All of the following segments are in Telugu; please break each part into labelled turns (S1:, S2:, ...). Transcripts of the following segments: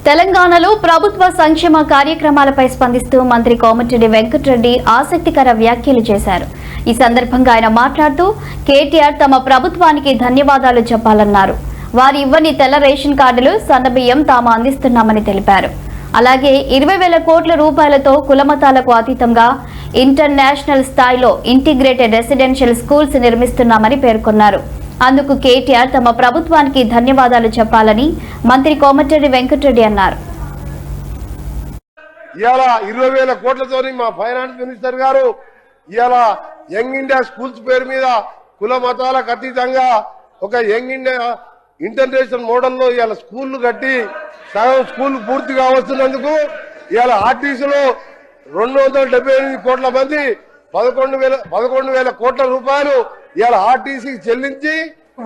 S1: తెలంగాణలో ప్రభుత్వ సంక్షేమ కార్యక్రమాలపై స్పందిస్తూ మంత్రి కోమటిరెడ్డి వెంకటరెడ్డి ఆసక్తికర వ్యాఖ్యలు చేశారు. ఈ సందర్భంగా ఆయన మాట్లాడుతూ కేటీఆర్ తమ ప్రభుత్వానికి ధన్యవాదాలు చెప్పాలన్నారు. వారు ఇవ్వని తెల్ల రేషన్ కార్డులు, సన్నబియ్యం తాము అందిస్తున్నామని తెలిపారు. అలాగే 20,000 కోట్ల రూపాయలతో కులమతాలకు అతీతంగా ఇంటర్నేషనల్ స్థాయిలో ఇంటిగ్రేటెడ్ రెసిడెన్షియల్ స్కూల్స్ నిర్మిస్తున్నామని పేర్కొన్నారు. అందుకు కేటీఆర్ తమ ప్రభుత్వానికి ధన్యవాదాలు చెప్పాలని మంత్రి కోమటిరెడ్డి వెంకటరెడ్డి అన్నారు.
S2: ఇవాళ 20,000 కోట్లతోని మా ఫైనాన్స్ మినిస్టర్ గారు ఇవాళ యంగ్ ఇండియా స్కూల్స్ పేరు మీద కుల మతాలకు అతీతంగా ఒక యంగ్ ఇండియా ఇంటర్నేషనల్ మోడల్లో ఇవాళ స్కూళ్లు కట్టి సగం స్కూల్ పూర్తిగా వస్తున్నందుకు ఇవాళ ఆర్టీసీలో 278 కోట్ల మంది 11,000 కోట్ల రూపాయలు ఇవాళ ఆర్టీసీకి చెల్లించి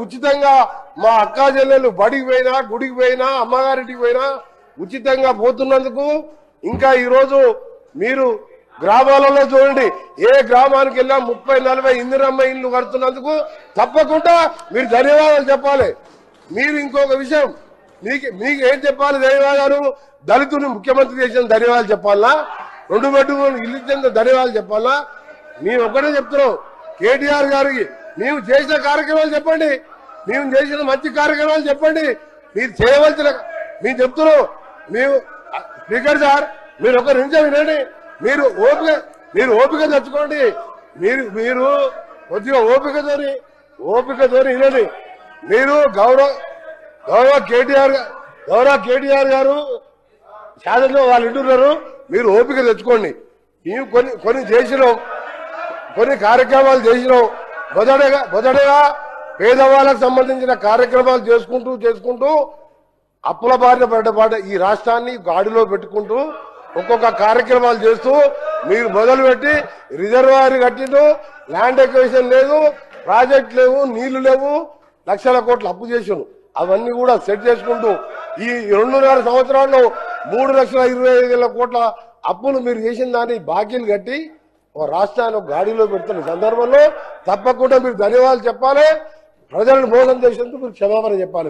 S2: ఉచితంగా మా అక్కా చెల్లెలు బడికి పోయినా, గుడికి పోయినా, అమ్మగారింటికి పోయినా ఉచితంగా పోతున్నందుకు, ఇంకా ఈరోజు మీరు గ్రామాలలో చూడండి, ఏ గ్రామానికి వెళ్ళా 30-40 ఇందిరమ్మ ఇళ్లు కడుతున్నందుకు తప్పకుండా మీరు ధన్యవాదాలు చెప్పాలి. మీరు ఇంకొక విషయం, మీకు ఏం చెప్పాలి ధన్యవాదాలు? దళితుని ముఖ్యమంత్రి చేసిన ధన్యవాదాలు చెప్పాలా? 2 బెడ్రూమ్ ఇల్లు ఇచ్చిన ధన్యవాదాలు చెప్పాలా? మేము ఒక్కటే చెప్తున్నాం, కేటీఆర్ గారికి మేము చేసిన కార్యక్రమాలు చెప్పండి, మేము చేసిన మంచి కార్యక్రమాలు చెప్పండి. మీరు చేయవలసిన మేము చెప్తున్నాం. మేము స్పీకర్ సార్, మీరు ఒక నిమిషం వినండి. మీరు ఓపిక తెచ్చుకోండి. మీరు కొద్దిగా ఓపికతోని వినండి. మీరు గౌరవ కేటీఆర్ గారు శాసనలో వాళ్ళు ఇంటున్నారు. మీరు ఓపిక తెచ్చుకోండి. మేము కొన్ని చేసినాం, కొన్ని కార్యక్రమాలు చేసినాం. మొదటగా పేదవాళ్ళకు సంబంధించిన కార్యక్రమాలు చేసుకుంటూ అప్పుల బారిన పడ్డ ఈ రాష్ట్రాన్ని గాడిలో పెట్టుకుంటూ ఒక్కొక్క కార్యక్రమాలు చేస్తూ మీరు మొదలుపెట్టి రిజర్వాయర్ కట్టిండు, ల్యాండ్ ఎక్విజిషన్ లేదు, ప్రాజెక్ట్ లేవు, నీళ్లు లేవు, లక్షల కోట్లు అప్పు చేసాను. అవన్నీ కూడా సెట్ చేసుకుంటూ ఈ 2.5 సంవత్సరాల్లో 3,25,000 కోట్ల అప్పులు మీరు చేసిన దాన్ని బాకీలు కట్టి ఓ రాష్ట్రాన్ని గాడిలో పెడుతున్న సందర్భంలో తప్పకుండా మీరు ధన్యవాదాలు చెప్పాలి. ప్రజలను మోసం చేసేందుకు మీరు క్షమాపణ చెప్పాలి.